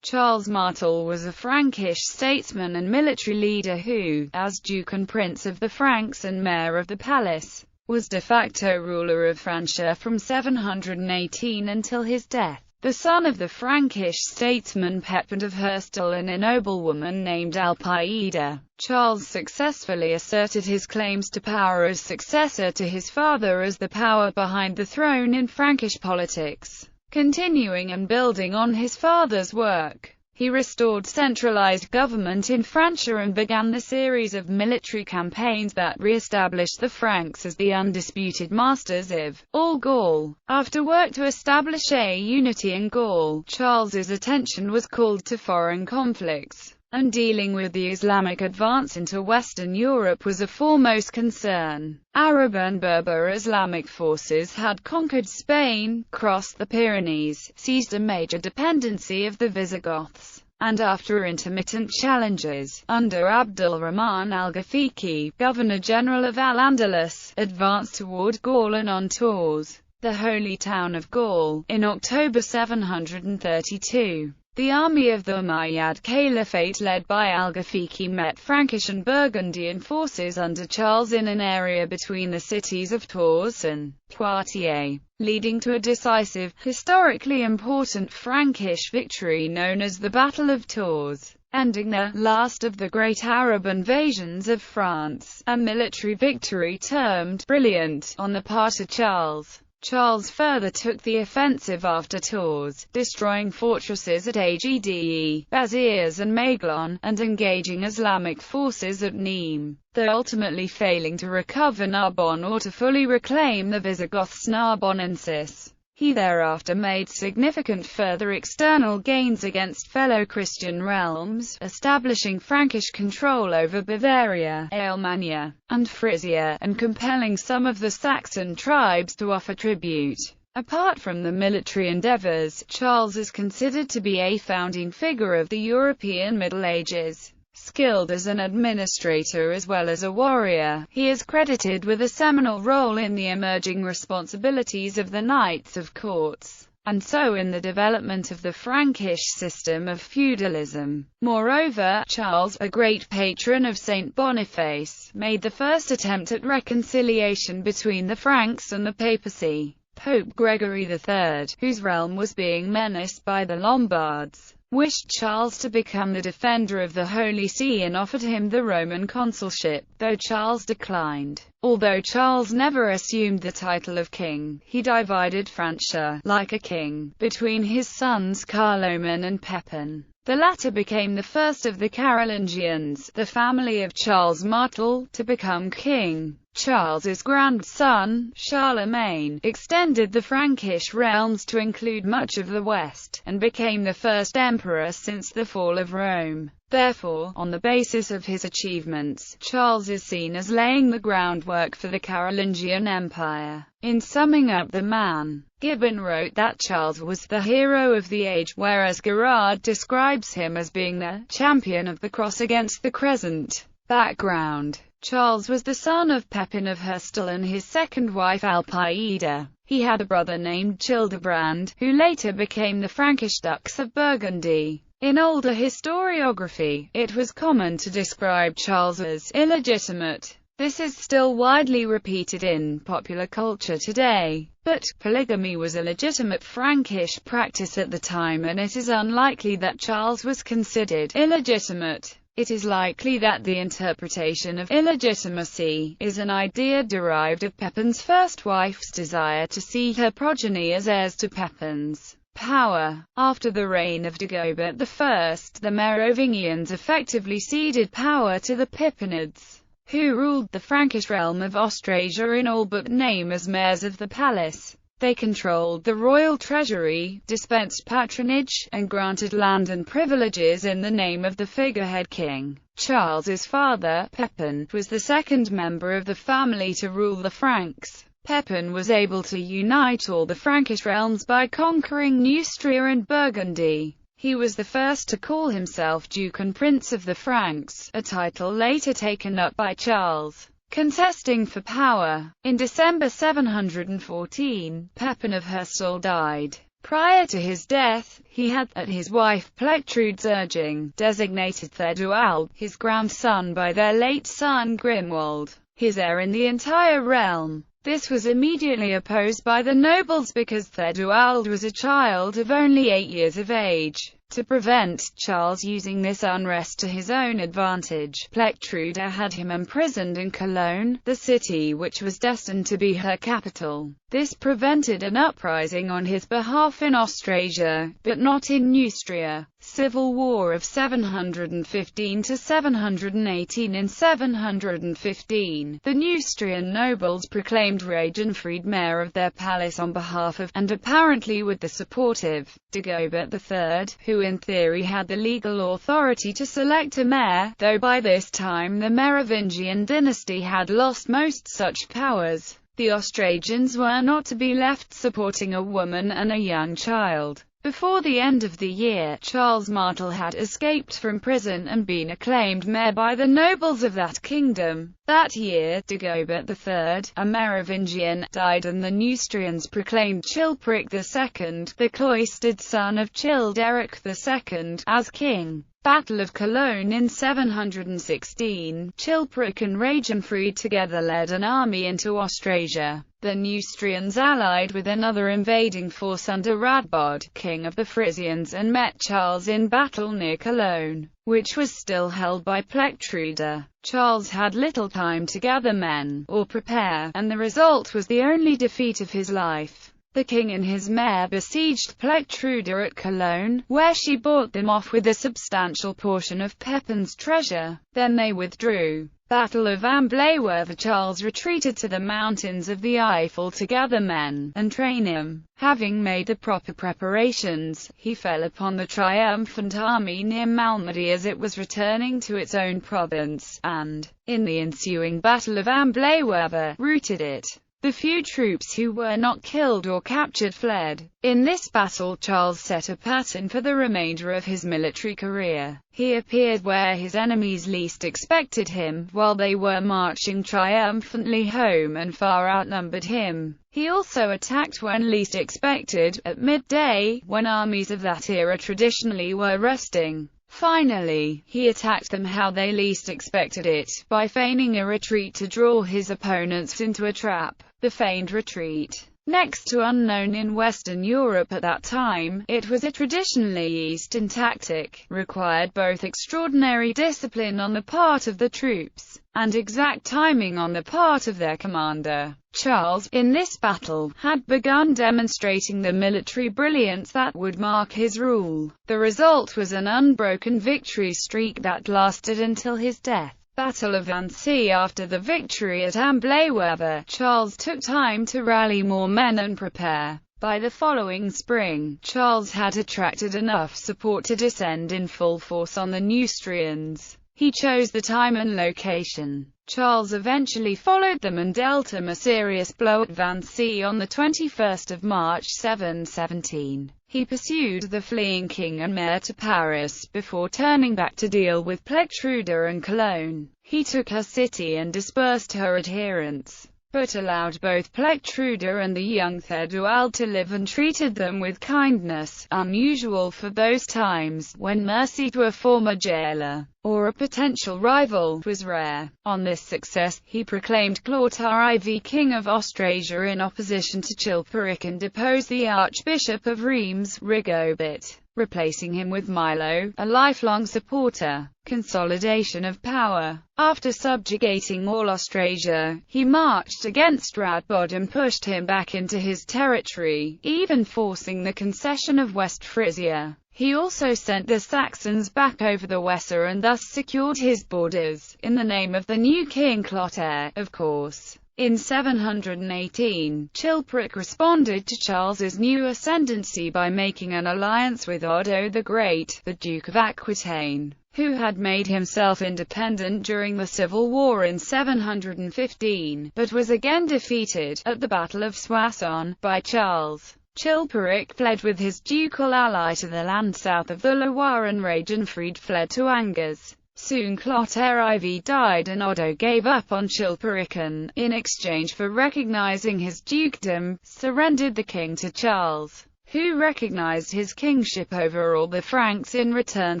Charles Martel was a Frankish statesman and military leader who, as Duke and Prince of the Franks and Mayor of the Palace, was de facto ruler of Francia from 718 until his death. The son of the Frankish statesman Pepin of Herstal and a noblewoman named Alpaida, Charles successfully asserted his claims to power as successor to his father as the power behind the throne in Frankish politics. Continuing and building on his father's work, he restored centralized government in Francia and began the series of military campaigns that re-established the Franks as the undisputed masters of all Gaul. After work to establish a unity in Gaul, Charles's attention was called to foreign conflicts, and dealing with the Islamic advance into Western Europe was a foremost concern. Arab and Berber Islamic forces had conquered Spain, crossed the Pyrenees, seized a major dependency of the Visigoths, and after intermittent challenges, under Abdul-Rahman al-Ghafiqi, Governor-General of Al-Andalus, advanced toward Gaul and on Tours, the holy town of Gaul, in October 732. The army of the Umayyad Caliphate led by al-Ghafiqi met Frankish and Burgundian forces under Charles in an area between the cities of Tours and Poitiers, leading to a decisive, historically important Frankish victory known as the Battle of Tours, ending the last of the great Arab invasions of France, a military victory termed brilliant on the part of Charles. Charles further took the offensive after Tours, destroying fortresses at Agde, Béziers and Maguelone, and engaging Islamic forces at Nîmes, though ultimately failing to recover Narbonne or to fully reclaim the Visigoths Narbonnensis. He thereafter made significant further external gains against fellow Christian realms, establishing Frankish control over Bavaria, Alemannia, and Frisia, and compelling some of the Saxon tribes to offer tribute. Apart from the military endeavors, Charles is considered to be a founding figure of the European Middle Ages. Skilled as an administrator as well as a warrior, he is credited with a seminal role in the emerging responsibilities of the Knights of Courts, and so in the development of the Frankish system of feudalism. Moreover, Charles, a great patron of Saint Boniface, made the first attempt at reconciliation between the Franks and the papacy. Pope Gregory III, whose realm was being menaced by the Lombards, wished Charles to become the defender of the Holy See and offered him the Roman consulship, though Charles declined. Although Charles never assumed the title of king, he divided Francia, like a king, between his sons Carloman and Pepin. The latter became the first of the Carolingians, the family of Charles Martel, to become king. Charles's grandson, Charlemagne, extended the Frankish realms to include much of the West, and became the first emperor since the fall of Rome. Therefore, on the basis of his achievements, Charles is seen as laying the groundwork for the Carolingian Empire. In summing up the man, Gibbon wrote that Charles was the hero of the age, whereas Gerard describes him as being the champion of the cross against the crescent. Background: Charles was the son of Pepin of Herstal and his second wife Alpaida. He had a brother named Childebrand, who later became the Frankish Dux of Burgundy. In older historiography, it was common to describe Charles as illegitimate. This is still widely repeated in popular culture today. But polygamy was a legitimate Frankish practice at the time, and it is unlikely that Charles was considered illegitimate. It is likely that the interpretation of illegitimacy is an idea derived of Pepin's first wife's desire to see her progeny as heirs to Pepin's power. After the reign of Dagobert I, the Merovingians effectively ceded power to the Pippinids, who ruled the Frankish realm of Austrasia in all but name as mayors of the palace. They controlled the royal treasury, dispensed patronage, and granted land and privileges in the name of the figurehead king. Charles's father, Pepin, was the second member of the family to rule the Franks. Pepin was able to unite all the Frankish realms by conquering Neustria and Burgundy. He was the first to call himself Duke and Prince of the Franks, a title later taken up by Charles. Contesting for power. In December 714, Pepin of Herstal died. Prior to his death, he had, at his wife Plectrude's urging, designated Theoduald, his grandson by their late son Grimwald, his heir in the entire realm. This was immediately opposed by the nobles because Theoduald was a child of only 8 years of age. To prevent Charles using this unrest to his own advantage, Plectrude had him imprisoned in Cologne, the city which was destined to be her capital. This prevented an uprising on his behalf in Austrasia, but not in Neustria. Civil War of 715 to 718. In 715, the Neustrian nobles proclaimed Ragenfried mayor of their palace on behalf of, and apparently with the support of, Dagobert III, who in theory had the legal authority to select a mayor, though by this time the Merovingian dynasty had lost most such powers. The Austrasians were not to be left supporting a woman and a young child. Before the end of the year, Charles Martel had escaped from prison and been acclaimed mayor by the nobles of that kingdom. That year, Dagobert III, a Merovingian, died and the Neustrians proclaimed Chilperic II, the cloistered son of Childeric II, as king. Battle of Cologne in 716, Chilperic and Ragenfried together led an army into Austrasia. The Neustrians allied with another invading force under Radbod, king of the Frisians, and met Charles in battle near Cologne, which was still held by Plectrude. Charles had little time to gather men, or prepare, and the result was the only defeat of his life. The king and his mayor besieged Plectrude at Cologne, where she bought them off with a substantial portion of Pepin's treasure. Then they withdrew. Battle of Amblève. Charles retreated to the mountains of the Eifel to gather men and train them. Having made the proper preparations, he fell upon the triumphant army near Malmedy as it was returning to its own province, and, in the ensuing Battle of Amblève, routed it. The few troops who were not killed or captured fled. In this battle Charles set a pattern for the remainder of his military career. He appeared where his enemies least expected him, while they were marching triumphantly home and far outnumbered him. He also attacked when least expected, at midday, when armies of that era traditionally were resting. Finally, he attacked them how they least expected it, by feigning a retreat to draw his opponents into a trap. The feigned retreat, next to unknown in Western Europe at that time, it was a traditionally Eastern tactic, required both extraordinary discipline on the part of the troops, and exact timing on the part of their commander. Charles, in this battle, had begun demonstrating the military brilliance that would mark his rule. The result was an unbroken victory streak that lasted until his death. Battle of Annecy. After the victory at Amblève, Charles took time to rally more men and prepare. By the following spring, Charles had attracted enough support to descend in full force on the Neustrians. He chose the time and location. Charles eventually followed them and dealt him a serious blow at Vancy on the 21st of March 717. He pursued the fleeing king and mayor to Paris, before turning back to deal with Plectrude and Cologne. He took her city and dispersed her adherents, but allowed both Plectrude and the young Theoduald to live and treated them with kindness, unusual for those times, when mercy to a former jailer, or a potential rival, was rare. On this success, he proclaimed Clotaire IV king of Austrasia in opposition to Chilperic and deposed the Archbishop of Reims, Rigobert, replacing him with Milo, a lifelong supporter. Consolidation of Power. After subjugating all Austrasia, he marched against Radbod and pushed him back into his territory, even forcing the concession of West Frisia. He also sent the Saxons back over the Weser and thus secured his borders, in the name of the new king Clotaire, of course. In 718, Chilperic responded to Charles's new ascendancy by making an alliance with Odo the Great, the Duke of Aquitaine, who had made himself independent during the civil war in 715, but was again defeated, at the Battle of Soissons, by Charles. Chilperic fled with his ducal ally to the land south of the Loire and Ragenfried fled to Angers. Soon Clotaire IV died and Odo gave up on Chilperic and, in exchange for recognizing his dukedom, surrendered the king to Charles, who recognized his kingship over all the Franks in return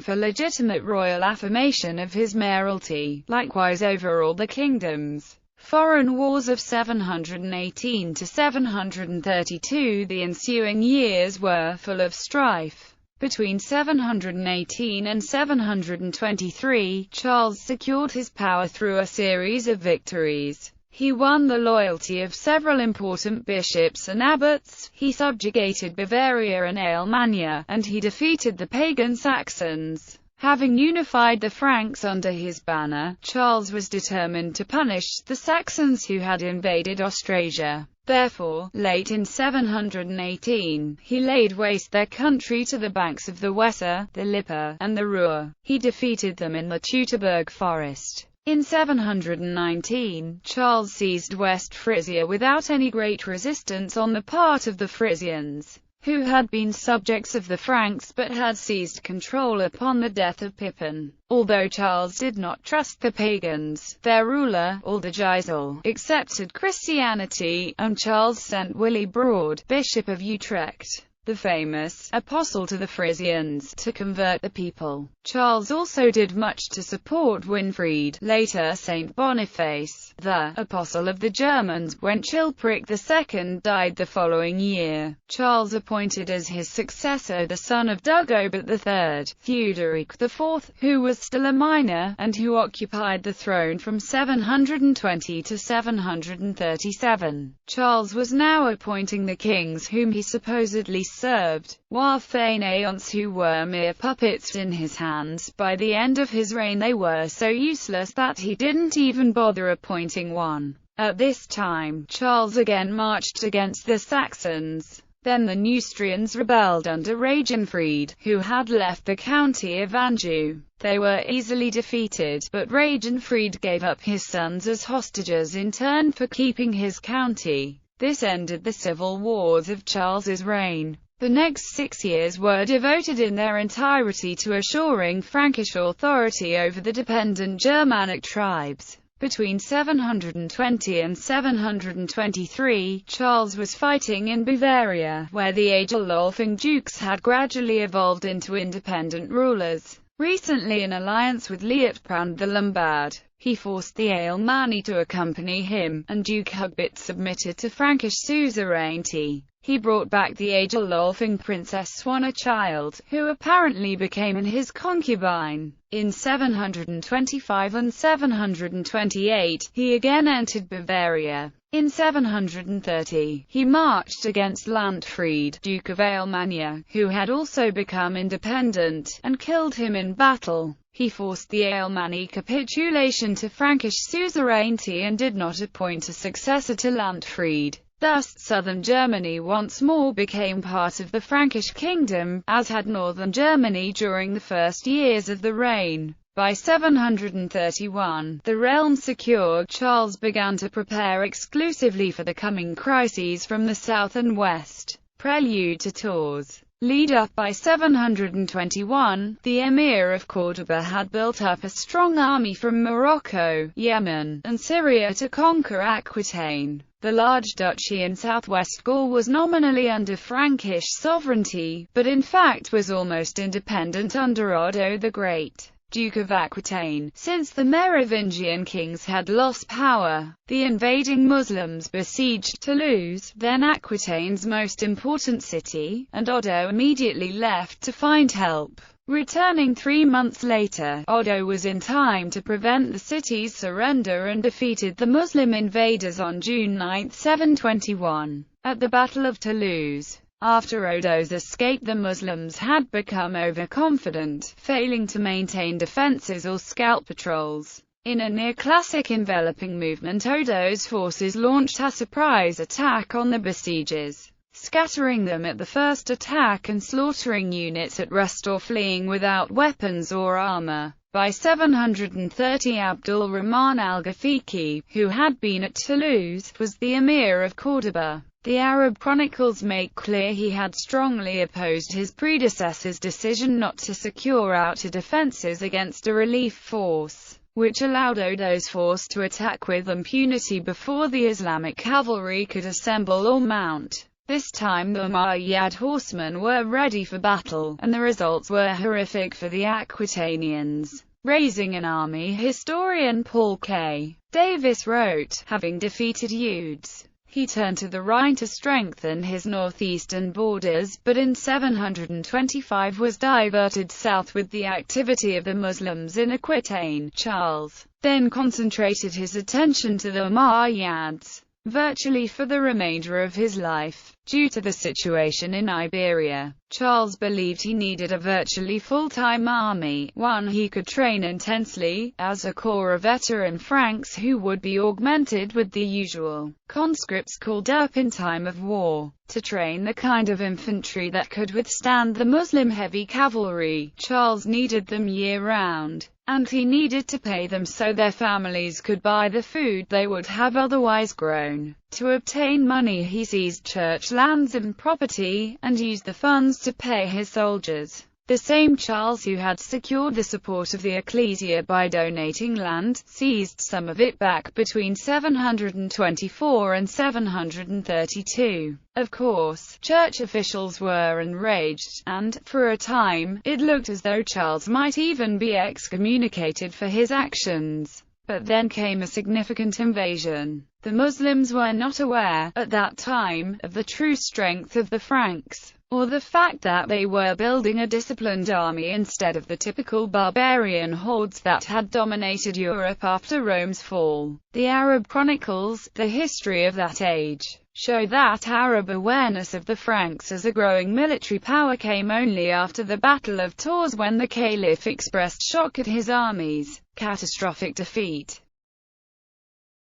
for legitimate royal affirmation of his mayoralty, likewise over all the kingdoms. Foreign wars of 718 to 732. The ensuing years were full of strife. Between 718 and 723, Charles secured his power through a series of victories. He won the loyalty of several important bishops and abbots, he subjugated Bavaria and Alemannia, and he defeated the pagan Saxons. Having unified the Franks under his banner, Charles was determined to punish the Saxons who had invaded Austrasia. Therefore, late in 718, he laid waste their country to the banks of the Weser, the Lippe, and the Ruhr. He defeated them in the Teutoburg forest. In 719, Charles seized West Frisia without any great resistance on the part of the Frisians, who had been subjects of the Franks but had seized control upon the death of Pippin. Although Charles did not trust the pagans, their ruler, Aldegisel, accepted Christianity, and Charles sent Willibrord, Bishop of Utrecht, the famous apostle to the Frisians, to convert the people. Charles also did much to support Winfried, later Saint Boniface, the apostle of the Germans, when Chilperic II died the following year. Charles appointed as his successor the son of Dagobert III, Theuderic IV, who was still a minor, and who occupied the throne from 720 to 737. Charles was now appointing the kings whom he supposedly served, while fainéants who were mere puppets in his hands. By the end of his reign they were so useless that he didn't even bother appointing one. At this time, Charles again marched against the Saxons. Then the Neustrians rebelled under Ragenfried, who had left the county of Anjou. They were easily defeated, but Ragenfried gave up his sons as hostages in turn for keeping his county. This ended the civil wars of Charles's reign. The next 6 years were devoted in their entirety to assuring Frankish authority over the dependent Germanic tribes. Between 720 and 723, Charles was fighting in Bavaria, where the Agilolfing dukes had gradually evolved into independent rulers. Recently in alliance with Liutprand the Lombard, he forced the Alemanni to accompany him, and Duke Hugbert submitted to Frankish suzerainty. He brought back the Agilolfing princess Swannechild, who apparently became his concubine. In 725 and 728, he again entered Bavaria. In 730, he marched against Lantfried, Duke of Alemannia, who had also become independent, and killed him in battle. He forced the Alemanni capitulation to Frankish suzerainty and did not appoint a successor to Lantfried. Thus, southern Germany once more became part of the Frankish kingdom, as had northern Germany during the first years of the reign. By 731, the realm secured, Charles began to prepare exclusively for the coming crises from the south and west. Prelude to Tours. Lead up. By 721, the Emir of Córdoba had built up a strong army from Morocco, Yemen, and Syria to conquer Aquitaine. The large duchy in southwest Gaul was nominally under Frankish sovereignty, but in fact was almost independent under Odo the Great, Duke of Aquitaine. Since the Merovingian kings had lost power, the invading Muslims besieged Toulouse, then Aquitaine's most important city, and Odo immediately left to find help. Returning 3 months later, Odo was in time to prevent the city's surrender and defeated the Muslim invaders on June 9, 721, at the Battle of Toulouse. After Odo's escape, the Muslims had become overconfident, failing to maintain defenses or scout patrols. In a near-classic enveloping movement, Odo's forces launched a surprise attack on the besiegers, scattering them at the first attack and slaughtering units at rest or fleeing without weapons or armor. By 730, Abdul Rahman al-Ghafiqi, who had been at Toulouse, was the Emir of Córdoba. The Arab chronicles make clear he had strongly opposed his predecessor's decision not to secure outer defenses against a relief force, which allowed Odo's force to attack with impunity before the Islamic cavalry could assemble or mount. This time the Umayyad horsemen were ready for battle, and the results were horrific for the Aquitanians. Raising an army, historian Paul K. Davis wrote, having defeated Eudes, he turned to the Rhine to strengthen his northeastern borders, but in 725 was diverted south with the activity of the Muslims in Aquitaine. Charles then concentrated his attention to the Umayyads, virtually for the remainder of his life. Due to the situation in Iberia, Charles believed he needed a virtually full-time army, one he could train intensely, as a corps of veteran Franks who would be augmented with the usual conscripts called up in time of war, to train the kind of infantry that could withstand the Muslim heavy cavalry. Charles needed them year-round, and he needed to pay them so their families could buy the food they would have otherwise grown. To obtain money he seized church lands and property, and used the funds to pay his soldiers. The same Charles who had secured the support of the ecclesia by donating land, seized some of it back between 724 and 732. Of course, church officials were enraged, and, for a time, it looked as though Charles might even be excommunicated for his actions. But then came a significant invasion. The Muslims were not aware, at that time, of the true strength of the Franks, or the fact that they were building a disciplined army instead of the typical barbarian hordes that had dominated Europe after Rome's fall. The Arab chronicles, the history of that age, show that Arab awareness of the Franks as a growing military power came only after the Battle of Tours, when the Caliph expressed shock at his army's catastrophic defeat.